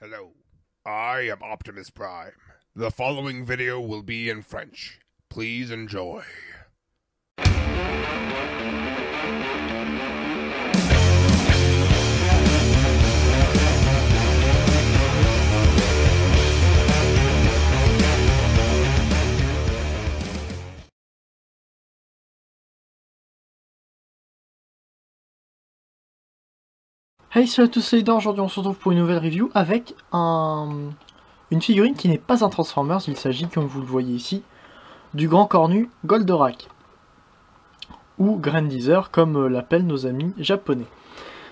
Hello, I am Optimus Prime. The following video will be in French. Please enjoy. Hey, salut à tous, c'est Ida. Aujourd'hui on se retrouve pour une nouvelle review avec une figurine qui n'est pas un Transformers. Il s'agit, comme vous le voyez ici, du grand cornu Goldorak, ou Grandizer comme l'appellent nos amis japonais.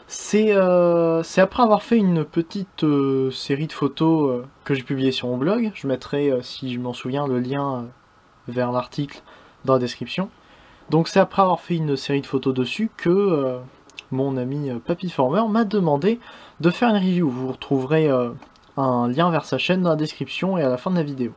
C'est après avoir fait une petite série de photos que j'ai publiée sur mon blog. Je mettrai, si je m'en souviens, le lien vers l'article dans la description. Donc c'est après avoir fait une série de photos dessus que mon ami Papyformer m'a demandé de faire une review. Vous retrouverez un lien vers sa chaîne dans la description et à la fin de la vidéo.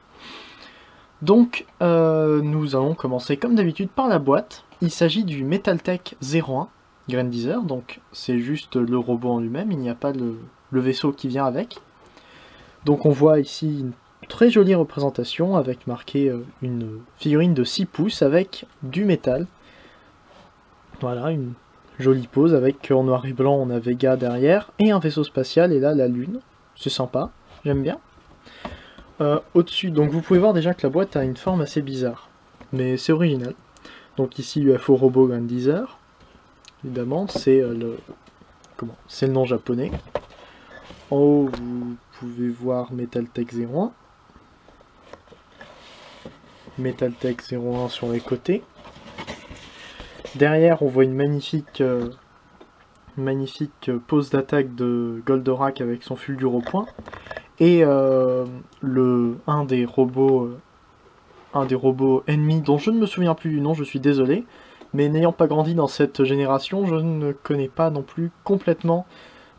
Donc nous allons commencer comme d'habitude par la boîte. Il s'agit du MetalTech 01 Grandizer, donc c'est juste le robot en lui-même, il n'y a pas le vaisseau qui vient avec. Donc on voit ici une très jolie représentation avec marqué une figurine de 6 pouces avec du métal. Voilà, une jolie pose avec en noir et blanc, on a Vega derrière et un vaisseau spatial et là la lune. C'est sympa, j'aime bien. Au-dessus, donc vous pouvez voir déjà que la boîte a une forme assez bizarre, mais c'est original. Donc ici UFO Robot Grandizer, évidemment, c'est le nom japonais. En haut, vous pouvez voir MetalTech 01. MetalTech 01 sur les côtés. Derrière, on voit une magnifique pose d'attaque de Goldorak avec son fulgure au point. Et un des robots ennemis dont je ne me souviens plus du nom, je suis désolé. Mais n'ayant pas grandi dans cette génération, je ne connais pas non plus complètement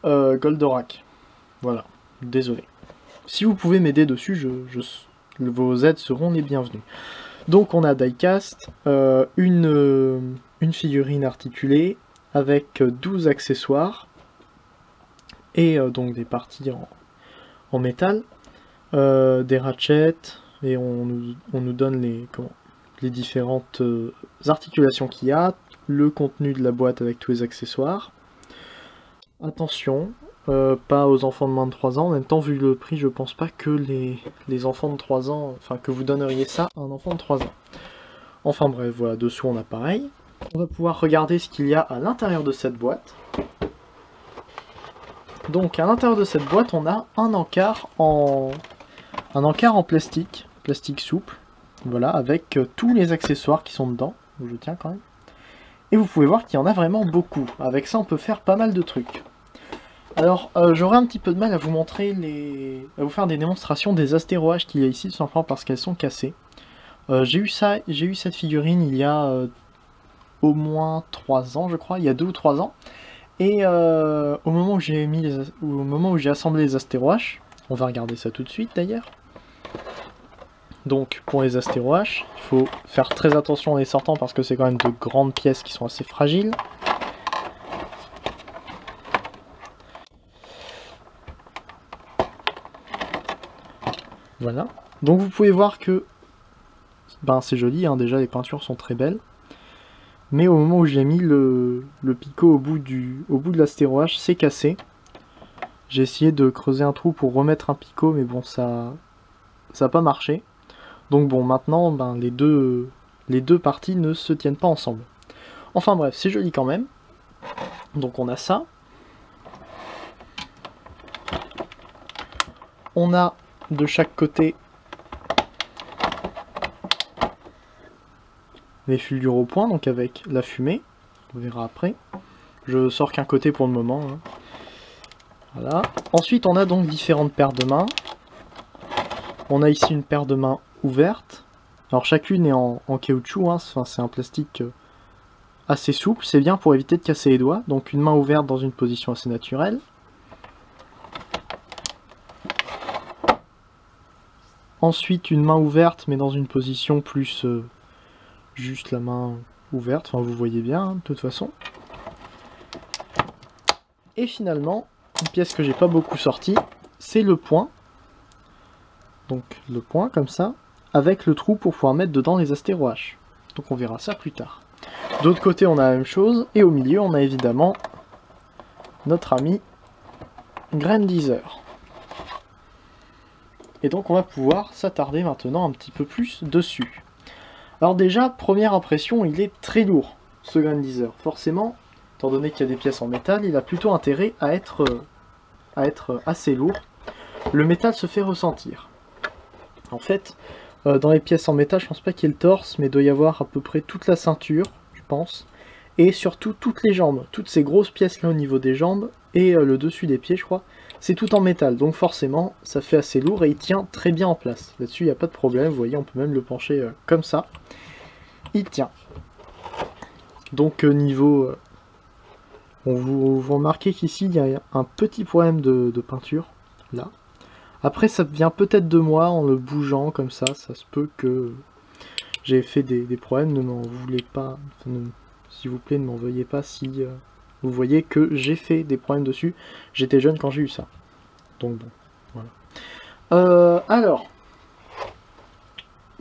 Goldorak. Voilà, désolé. Si vous pouvez m'aider dessus, vos aides seront les bienvenues. Donc on a diecast, une figurine articulée avec 12 accessoires et donc des parties en métal, des ratchets, et on nous donne les différentes articulations qu'il y a, le contenu de la boîte avec tous les accessoires. Attention, pas aux enfants de moins de 3 ans, en même temps vu le prix je pense pas que les enfants de 3 ans, enfin que vous donneriez ça à un enfant de 3 ans. Enfin bref, voilà, dessous on a pareil. On va pouvoir regarder ce qu'il y a à l'intérieur de cette boîte. Donc à l'intérieur de cette boîte on a un encart en plastique souple, voilà, avec tous les accessoires qui sont dedans, je tiens quand même. Et vous pouvez voir qu'il y en a vraiment beaucoup, avec ça on peut faire pas mal de trucs. Alors j'aurai un petit peu de mal à vous montrer à vous faire des démonstrations des astéroages qu'il y a ici, tout simplement parce qu'elles sont cassées. J'ai eu cette figurine il y a au moins 3 ans je crois, il y a 2 ou 3 ans. Et au moment où j'ai assemblé les astéroaches, on va regarder ça tout de suite d'ailleurs. Donc pour les astéroaches, il faut faire très attention en les sortant parce que c'est quand même de grandes pièces qui sont assez fragiles. Voilà. Donc vous pouvez voir que c'est joli, hein, déjà les peintures sont très belles. Mais au moment où j'ai mis le picot au bout de l'astéroage, c'est cassé. J'ai essayé de creuser un trou pour remettre un picot, mais bon, ça n'a pas marché. Donc bon, maintenant, les deux parties ne se tiennent pas ensemble. Enfin bref, c'est joli quand même. Donc on a ça. On a de chaque côté les fulgures au point, donc avec la fumée. On verra après. Je sors qu'un côté pour le moment. Hein. Voilà. Ensuite, on a donc différentes paires de mains. On a ici une paire de mains ouverte. Alors chacune est en caoutchouc, hein. Enfin, c'est un plastique assez souple. C'est bien pour éviter de casser les doigts. Donc une main ouverte dans une position assez naturelle. Ensuite, une main ouverte, mais dans une position plus... juste la main ouverte, enfin vous voyez bien, hein, de toute façon. Et finalement, une pièce que j'ai pas beaucoup sortie, c'est le point. Donc le point comme ça, avec le trou pour pouvoir mettre dedans les astéroaches. Donc on verra ça plus tard. D'autre côté on a la même chose, et au milieu on a évidemment notre ami Grandizer. Et donc on va pouvoir s'attarder maintenant un petit peu plus dessus. Alors déjà, première impression, il est très lourd, ce Grandizer. Forcément, étant donné qu'il y a des pièces en métal, il a plutôt intérêt à être assez lourd. Le métal se fait ressentir. En fait, dans les pièces en métal, je pense pas qu'il y ait le torse, mais il doit y avoir à peu près toute la ceinture, je pense. Et surtout toutes les jambes, toutes ces grosses pièces là au niveau des jambes, et le dessus des pieds je crois, c'est tout en métal. Donc forcément, ça fait assez lourd et il tient très bien en place. Là-dessus, il n'y a pas de problème, vous voyez, on peut même le pencher comme ça. Il tient. Donc niveau... vous remarquez qu'ici, il y a un petit problème de peinture, là. Après, ça vient peut-être de moi, en le bougeant comme ça se peut que j'ai fait des problèmes, ne m'en voulez pas, s'il vous plaît, ne m'en veuillez pas si vous voyez que j'ai fait des problèmes dessus. J'étais jeune quand j'ai eu ça. Donc bon, voilà. Alors,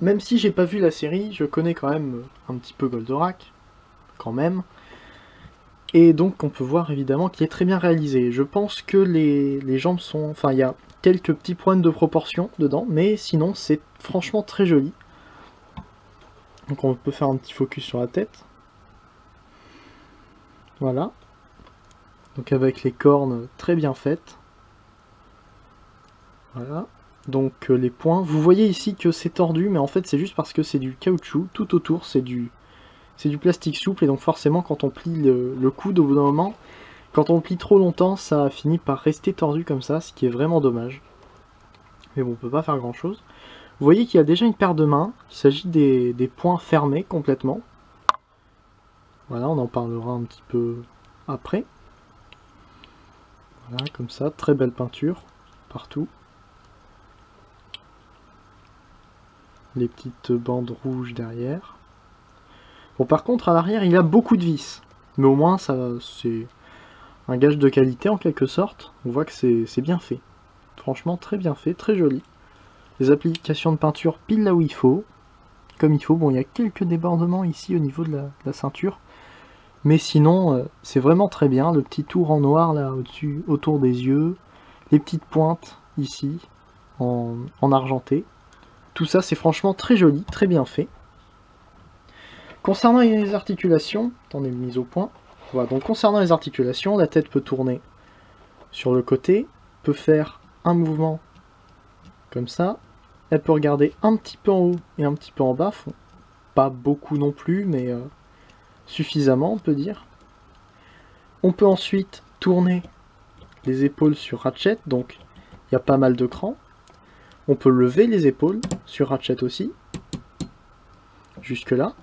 même si j'ai pas vu la série, je connais quand même un petit peu Goldorak, quand même. Et donc on peut voir évidemment qu'il est très bien réalisé. Je pense que les jambes sont... Enfin, il y a quelques petits problèmes de proportion dedans, mais sinon c'est franchement très joli. Donc on peut faire un petit focus sur la tête. Voilà. Donc avec les cornes très bien faites. Voilà. Donc les points. Vous voyez ici que c'est tordu, mais en fait c'est juste parce que c'est du caoutchouc. Tout autour c'est du plastique souple, et donc forcément quand on plie le coude au bout d'un moment, quand on le plie trop longtemps, ça finit par rester tordu comme ça, ce qui est vraiment dommage. Mais bon, on peut pas faire grand chose. Vous voyez qu'il y a déjà une paire de mains, il s'agit des poings fermés complètement. Voilà, on en parlera un petit peu après. Voilà, comme ça, très belle peinture, partout. Les petites bandes rouges derrière. Bon, par contre, à l'arrière, il a beaucoup de vis. Mais au moins, ça, c'est un gage de qualité en quelque sorte. On voit que c'est bien fait. Franchement, très bien fait, très joli. Les applications de peinture pile là où il faut. Comme il faut. Bon, il y a quelques débordements ici au niveau de la ceinture. Mais sinon, c'est vraiment très bien. Le petit tour en noir là au-dessus, autour des yeux. Les petites pointes ici, en argenté. Tout ça, c'est franchement très joli, très bien fait. Concernant les articulations, attendez, mise au point. Voilà, donc concernant les articulations, la tête peut tourner sur le côté, peut faire un mouvement comme ça. Elle peut regarder un petit peu en haut et un petit peu en bas. Pas beaucoup non plus, mais suffisamment, on peut dire. On peut ensuite tourner les épaules sur Ratchet, donc il y a pas mal de crans. On peut lever les épaules sur Ratchet aussi, jusque là.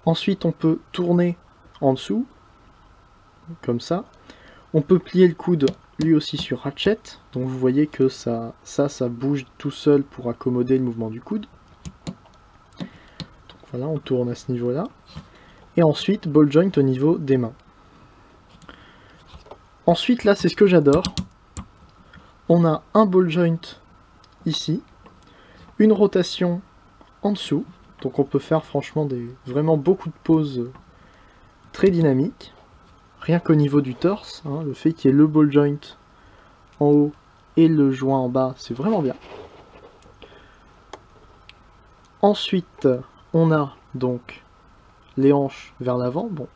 Ensuite, on peut tourner en dessous, comme ça. On peut plier le coude, lui aussi, sur Ratchet. Donc vous voyez que ça bouge tout seul pour accommoder le mouvement du coude. Donc voilà, on tourne à ce niveau-là. Et ensuite, ball joint au niveau des mains. Ensuite, là, c'est ce que j'adore. On a un ball joint ici, une rotation en dessous. Donc on peut faire franchement vraiment beaucoup de poses très dynamiques. Rien qu'au niveau du torse, hein, le fait qu'il y ait le ball joint en haut et le joint en bas, c'est vraiment bien. Ensuite, on a donc les hanches vers l'avant. Bon,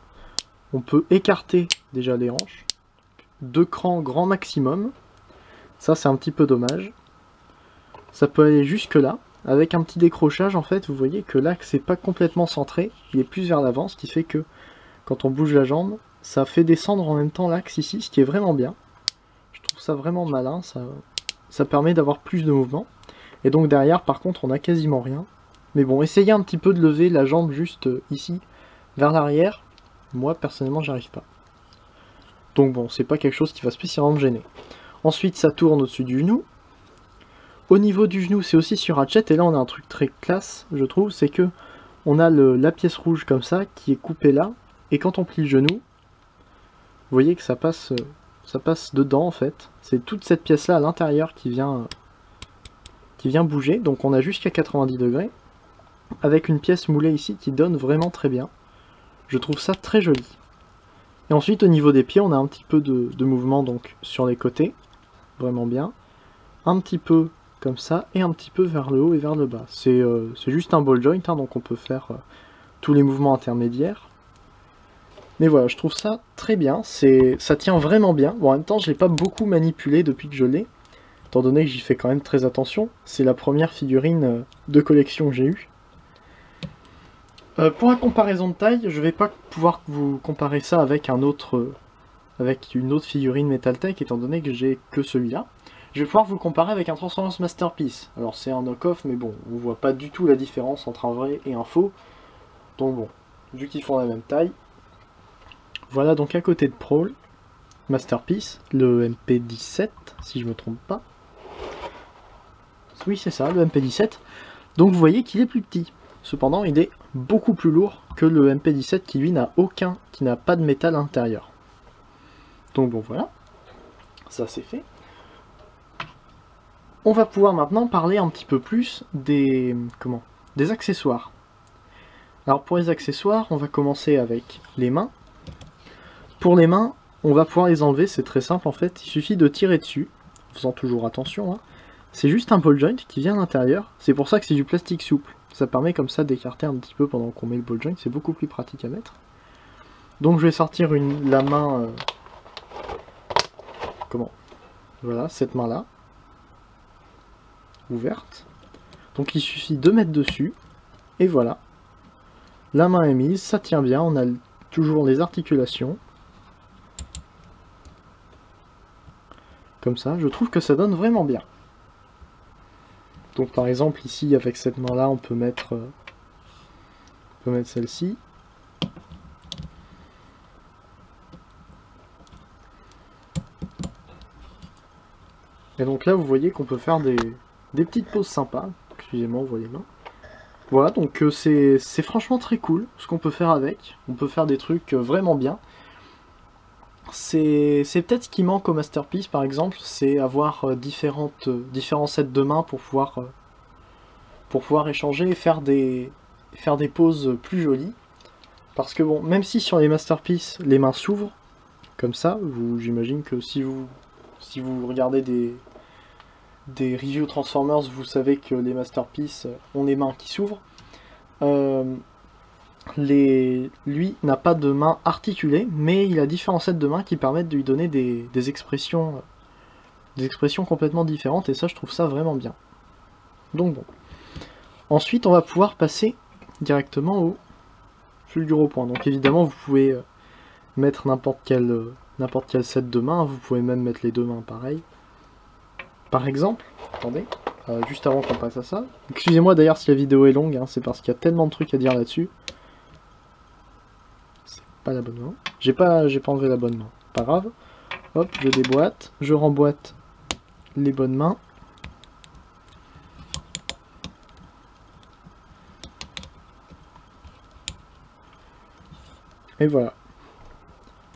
on peut écarter déjà les hanches. 2 crans grand maximum. Ça, c'est un petit peu dommage. Ça peut aller jusque là. Avec un petit décrochage, en fait, vous voyez que l'axe n'est pas complètement centré, il est plus vers l'avant, ce qui fait que quand on bouge la jambe, ça fait descendre en même temps l'axe ici, ce qui est vraiment bien. Je trouve ça vraiment malin, ça permet d'avoir plus de mouvement. Et donc derrière, par contre, on a quasiment rien. Mais bon, essayez un petit peu de lever la jambe juste ici, vers l'arrière. Moi, personnellement, j'y arrive pas. Donc bon, c'est pas quelque chose qui va spécialement me gêner. Ensuite, ça tourne au-dessus du genou. Au niveau du genou, c'est aussi sur Ratchet, et là on a un truc très classe, je trouve, c'est que on a la pièce rouge comme ça, qui est coupée là, et quand on plie le genou, vous voyez que ça passe ça passe dedans en fait. C'est toute cette pièce là à l'intérieur qui vient bouger. Donc on a jusqu'à 90 degrés. Avec une pièce moulée ici qui donne vraiment très bien. Je trouve ça très joli. Et ensuite au niveau des pieds on a un petit peu de mouvement donc sur les côtés. Vraiment bien. Un petit peu comme ça et un petit peu vers le haut et vers le bas. C'est juste un ball joint, hein, donc on peut faire tous les mouvements intermédiaires. Mais voilà, je trouve ça très bien, ça tient vraiment bien. Bon, en même temps, je l'ai pas beaucoup manipulé depuis que je l'ai, étant donné que j'y fais quand même très attention. C'est la première figurine de collection que j'ai eue. Pour la comparaison de taille, je vais pas pouvoir vous comparer ça avec une autre figurine Metaltech, étant donné que j'ai que celui-là. Je vais pouvoir vous le comparer avec un Transformers Masterpiece. Alors c'est un knock-off, mais bon, on voit pas du tout la différence entre un vrai et un faux. Donc bon, vu qu'ils font la même taille. Voilà donc à côté de Prowl, Masterpiece, le MP17, si je me trompe pas. Oui c'est ça, le MP17. Donc vous voyez qu'il est plus petit. Cependant il est beaucoup plus lourd que le MP17 qui lui n'a pas de métal à l'intérieur. Donc bon voilà, ça c'est fait. On va pouvoir maintenant parler un petit peu plus des accessoires. Alors pour les accessoires, on va commencer avec les mains. Pour les mains, on va pouvoir les enlever, c'est très simple en fait, il suffit de tirer dessus, en faisant toujours attention, hein. C'est juste un ball joint qui vient à l'intérieur, c'est pour ça que c'est du plastique souple. Ça permet comme ça d'écarter un petit peu pendant qu'on met le ball joint, c'est beaucoup plus pratique à mettre. Donc je vais sortir la main... Voilà, cette main-là. Ouverte. Donc il suffit de mettre dessus, et voilà. La main est mise, ça tient bien, on a toujours les articulations. Comme ça, je trouve que ça donne vraiment bien. Donc par exemple ici avec cette main là on peut mettre celle-ci. Et donc là vous voyez qu'on peut faire des petites poses sympas. Excusez-moi, vous voyez les mains. Voilà, donc c'est franchement très cool ce qu'on peut faire avec. On peut faire des trucs vraiment bien. C'est peut-être ce qui manque au Masterpiece par exemple, c'est avoir différents sets de mains pour pouvoir échanger et faire des poses plus jolies. Parce que bon, même si sur les Masterpiece les mains s'ouvrent, comme ça, j'imagine que si vous regardez des reviews Transformers, vous savez que les Masterpiece ont les mains qui s'ouvrent. Lui n'a pas de main articulée, mais il a différents sets de mains qui permettent de lui donner des expressions complètement différentes, et ça je trouve ça vraiment bien. Donc bon. Ensuite on va pouvoir passer directement au fulgure-point. Donc évidemment vous pouvez mettre n'importe quel set de mains, vous pouvez même mettre les deux mains pareil. Par exemple, attendez, juste avant qu'on passe à ça, excusez-moi d'ailleurs si la vidéo est longue, hein, c'est parce qu'il y a tellement de trucs à dire là-dessus. C'est pas la bonne main. J'ai pas enlevé la bonne main. Pas grave. Hop, je déboîte, je remboîte les bonnes mains. Et voilà.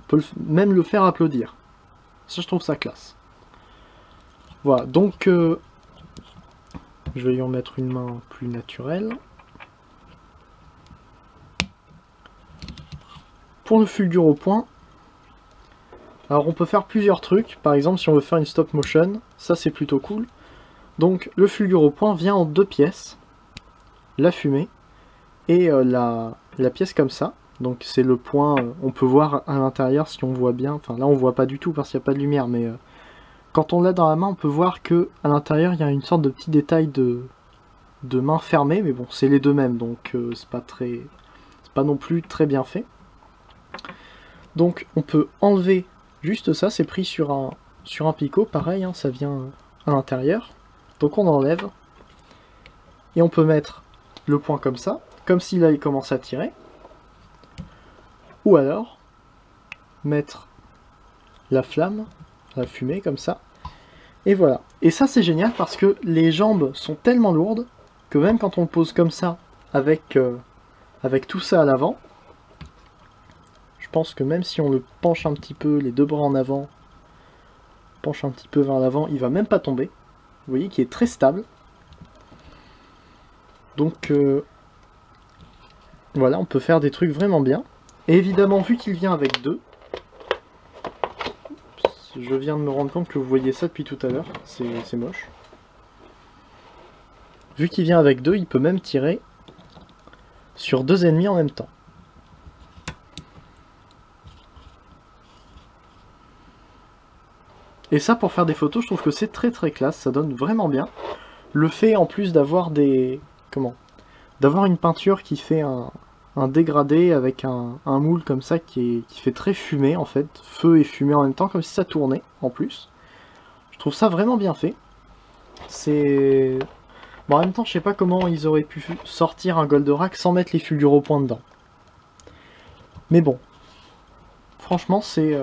On peut même le faire applaudir. Ça, je trouve ça classe. Voilà, donc je vais y en mettre une main plus naturelle. Pour le fulgure-point, alors on peut faire plusieurs trucs. Par exemple, si on veut faire une stop motion, ça c'est plutôt cool. Donc le fulgure-point vient en deux pièces. La fumée et la pièce comme ça. Donc c'est le point, on peut voir à l'intérieur si on voit bien. Enfin là on voit pas du tout parce qu'il n'y a pas de lumière, mais... quand on l'a dans la main, on peut voir que à l'intérieur il y a une sorte de petit détail de main fermée, mais bon, c'est les deux mêmes, donc c'est pas non plus très bien fait. Donc on peut enlever juste ça, c'est pris sur un picot, pareil, hein, ça vient à l'intérieur. Donc on enlève, et on peut mettre le point comme ça, comme si là il commence à tirer. Ou alors, mettre la flamme, la fumée comme ça, et voilà. Et ça c'est génial parce que les jambes sont tellement lourdes que même quand on le pose comme ça avec tout ça à l'avant, je pense que même si on le penche un petit peu, les deux bras en avant, penche un petit peu vers l'avant, il va même pas tomber. Vous voyez qu'il est très stable. Donc voilà, on peut faire des trucs vraiment bien. Et évidemment, vu qu'il vient avec deux, je viens de me rendre compte que vous voyez ça depuis tout à l'heure, c'est moche. Vu qu'il vient avec deux, il peut même tirer sur deux ennemis en même temps. Et ça, pour faire des photos, je trouve que c'est très classe, ça donne vraiment bien. Le fait en plus d'avoir des... d'avoir une peinture qui fait un dégradé avec un moule comme ça qui fait très fumé en fait, feu et fumée en même temps, comme si ça tournait en plus. Je trouve ça vraiment bien fait. C'est... Bon, en même temps, je sais pas comment ils auraient pu sortir un Goldorak sans mettre les fulgures au point dedans. Mais bon, franchement, c'est...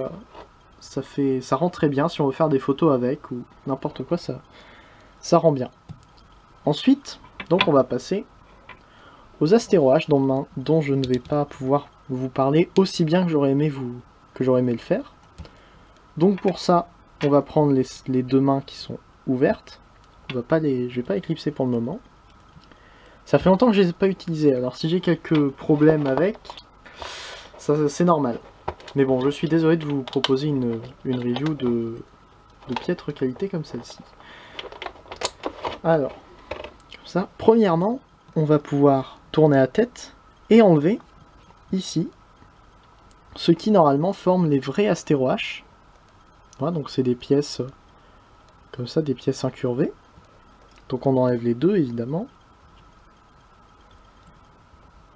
ça rend très bien si on veut faire des photos avec ou n'importe quoi, ça rend bien. Ensuite, donc on va passer aux Astéroaches dont je ne vais pas pouvoir vous parler aussi bien que j'aurais aimé le faire. Donc pour ça, on va prendre les deux mains qui sont ouvertes. Je vais pas les clipser pour le moment. Ça fait longtemps que je les ai pas utilisés, alors si j'ai quelques problèmes avec, ça c'est normal. Mais bon, je suis désolé de vous proposer une review de piètre qualité comme celle-ci. Alors, comme ça, premièrement, on va pouvoir tourner la tête et enlever, ici, ce qui normalement forme les vrais Astéroaches. Voilà, donc c'est des pièces, comme ça, des pièces incurvées. Donc on enlève les deux, évidemment.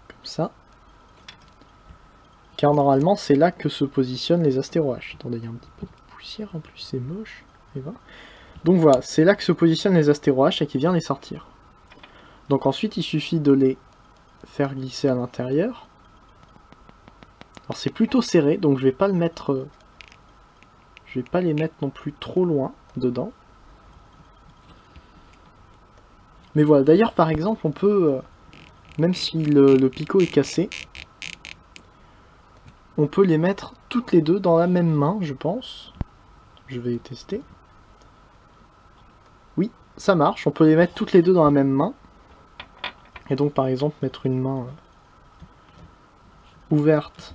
Comme ça. Car normalement, c'est là que se positionnent les Astéroaches. Attendez, il y a un petit peu de poussière en plus, c'est moche. Et voilà. Donc voilà, c'est là que se positionnent les Astéroaches et qui vient les sortir. Donc ensuite, il suffit de les faire glisser à l'intérieur. Alors c'est plutôt serré, donc je vais pas le mettre... je vais pas les mettre non plus trop loin dedans. Mais voilà, d'ailleurs par exemple, on peut... même si le picot est cassé, on peut les mettre toutes les deux dans la même main, je pense. Je vais tester. Oui, ça marche, on peut les mettre toutes les deux dans la même main. Et donc par exemple mettre une main ouverte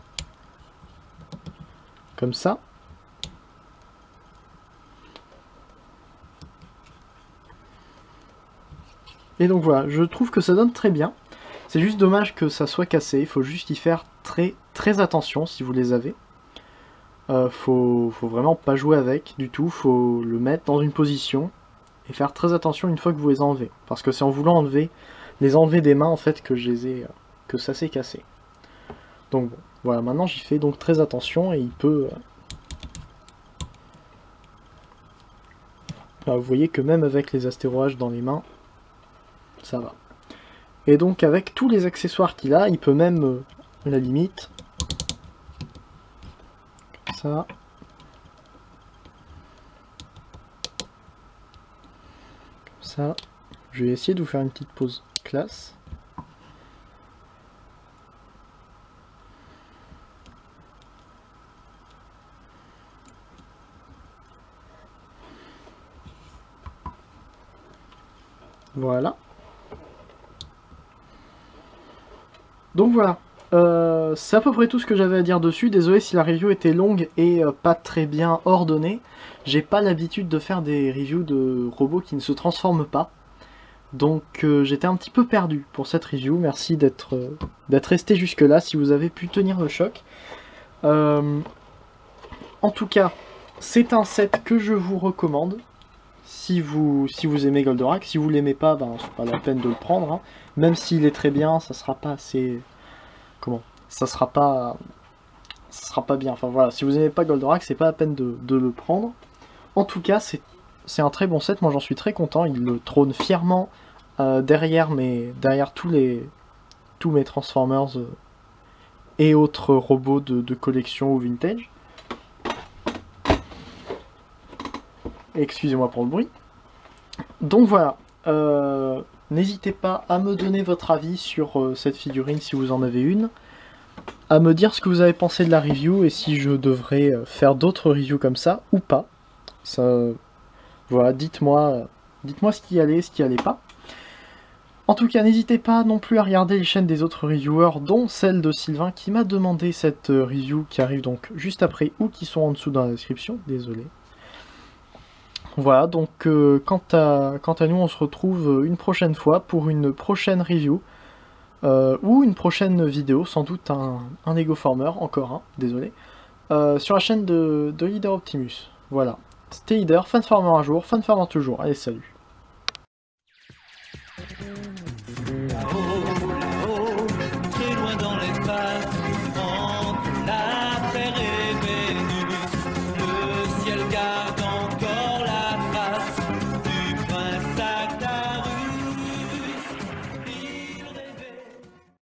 comme ça. Et donc voilà, je trouve que ça donne très bien. C'est juste dommage que ça soit cassé, il faut juste y faire très attention si vous les avez. Faut vraiment pas jouer avec du tout, faut le mettre dans une position et faire très attention une fois que vous les enlevez. Parce que c'est en voulant les enlever des mains en fait que ça s'est cassé. Donc bon, voilà, maintenant j'y fais donc très attention et il peut... Là, vous voyez que même avec les Astéroaches dans les mains, ça va. Et donc avec tous les accessoires qu'il a, il peut même, à la limite, comme ça, je vais essayer de vous faire une petite pause classe. Voilà. Donc voilà. C'est à peu près tout ce que j'avais à dire dessus. Désolé si la review était longue et pas très bien ordonnée. J'ai pas l'habitude de faire des reviews de robots qui ne se transforment pas. Donc j'étais un petit peu perdu pour cette review. Merci d'être resté jusque là si vous avez pu tenir le choc. En tout cas, c'est un set que je vous recommande. Si vous aimez Goldorak, si vous l'aimez pas, ben c'est pas la peine de le prendre. Hein. Même s'il est très bien, ça sera pas assez... Comment? Ça sera pas bien. Enfin voilà, si vous aimez pas Goldorak, c'est pas la peine de le prendre. En tout cas, c'est un très bon set, moi j'en suis très content. Il le trône fièrement derrière tous mes Transformers et autres robots de collection ou vintage. Excusez-moi pour le bruit. Donc voilà, n'hésitez pas à me donner votre avis sur cette figurine si vous en avez une, à me dire ce que vous avez pensé de la review et si je devrais faire d'autres reviews comme ça ou pas. Ça, voilà, dites-moi ce qui allait, ce qui allait pas. En tout cas, n'hésitez pas non plus à regarder les chaînes des autres reviewers, dont celle de Sylvain, qui m'a demandé cette review qui arrive donc juste après, ou qui sont en dessous dans la description, désolé. Voilà, donc quant à nous, on se retrouve une prochaine fois pour une prochaine review, ou une prochaine vidéo, sans doute un Lego Former, encore un, désolé, sur la chaîne de Leader Optimus. Voilà, c'était Leader, Fanfarmer un jour, Fanfarmer toujours, allez salut.